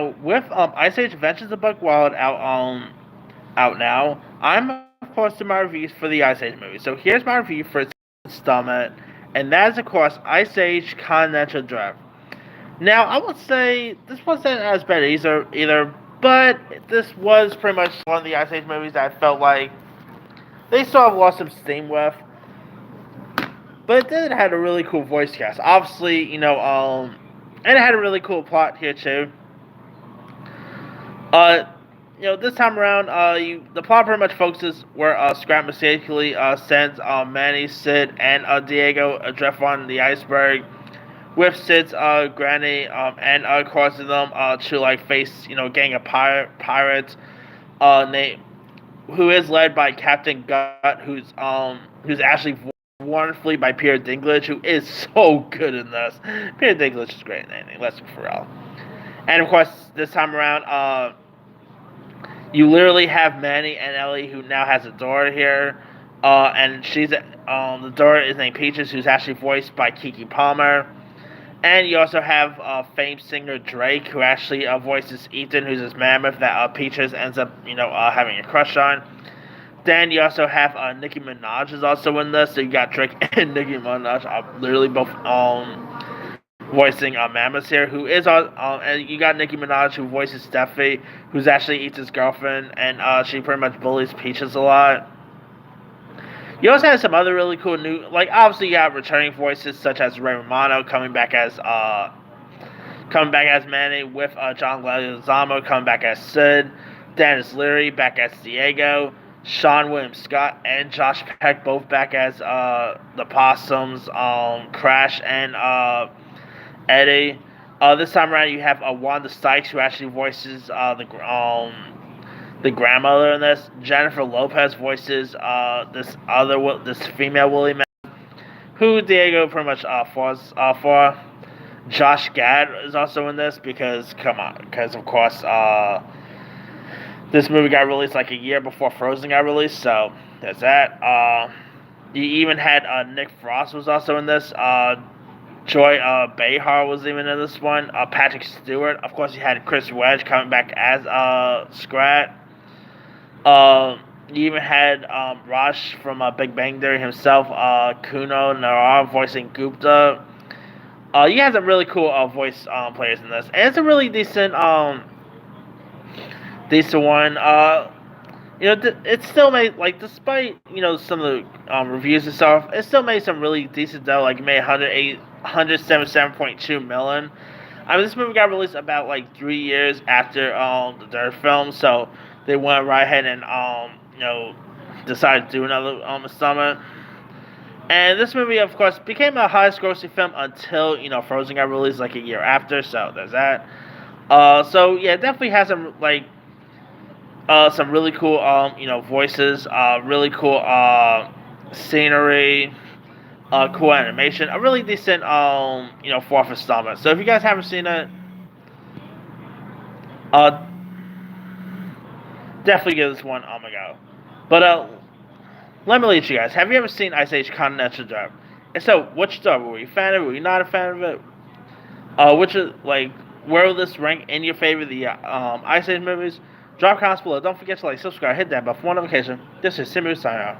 So with Ice Age Adventures of Buck Wild out now, I'm of course doing my reviews for the Ice Age movie. So here's my review for its installment, and that is of course Ice Age Continental Drift. Now I would say this wasn't as bad either, but this was pretty much one of the Ice Age movies that I felt like they sort of lost some steam with. But it did had a really cool voice cast. Obviously, and it had a really cool plot here too. Uh, this time around, the plot pretty much focuses where Scrap mistakenly sends Manny, Sid, and Diego adrift on the iceberg with Sid's granny and causing them to like face gang of pirates name who is led by Captain Gut, who's actually wonderfully by Peter Dinklage, who is so good in this. Peter Dinklage is great in anything. Let's be for real. And of course, this time around, you literally have Manny and Ellie, who now has a daughter here, and the daughter is named Peaches, who's actually voiced by Kiki Palmer. And you also have famed singer Drake, who actually voices Ethan, who's this mammoth that Peaches ends up, having a crush on. Then you also have Nicki Minaj is also in this, so you got Drake and Nicki Minaj, literally both voicing mammoths here. Who is and you got Nicki Minaj who voices Steffi, who's actually Ethan's girlfriend, and she pretty much bullies Peaches a lot. You also have some other really cool like obviously you have returning voices such as Ray Romano coming back as Manny, with John Leguizamo coming back as Sid, Dennis Leary back as Diego, Sean William Scott and Josh Peck both back as the Possums, Crash and Eddie. This time around you have Wanda Sykes who actually voices the grandmother in this. Jennifer Lopez voices this female woolly man, who Diego pretty much falls for. Josh Gad is also in this because of course this movie got released like a year before Frozen got released, so there's that. You even had Nick Frost was also in this. Joy Behar was even in this one. Patrick Stewart, of course, you had Chris Wedge coming back as Scrat. You even had Raj from Big Bang Theory himself, Kuno Narar voicing Gupta. You have some really cool voice players in this, and it's a really decent one. It still made, like, despite some of the reviews and stuff, it still made some really decent dough. Like, it made 177.2 million. I mean, this movie got released about like 3 years after the third film, so they went right ahead and decided to do another installment. And this movie, of course, became the highest grossing film until Frozen got released like a year after. So there's that. So yeah, it definitely has some really cool voices, really cool scenery, cool animation, a really decent fourth installment. So if you guys haven't seen it, definitely give this one a go. But let me lead you guys. Have you ever seen Ice Age Continental Drift? And so, which story? Were you a fan of it? Were you not a fan of it? Which is like, where will this rank in your favor of the Ice Age movies? Drop comments below. Don't forget to like, subscribe, hit that bell for more notification. This is Simu signing out.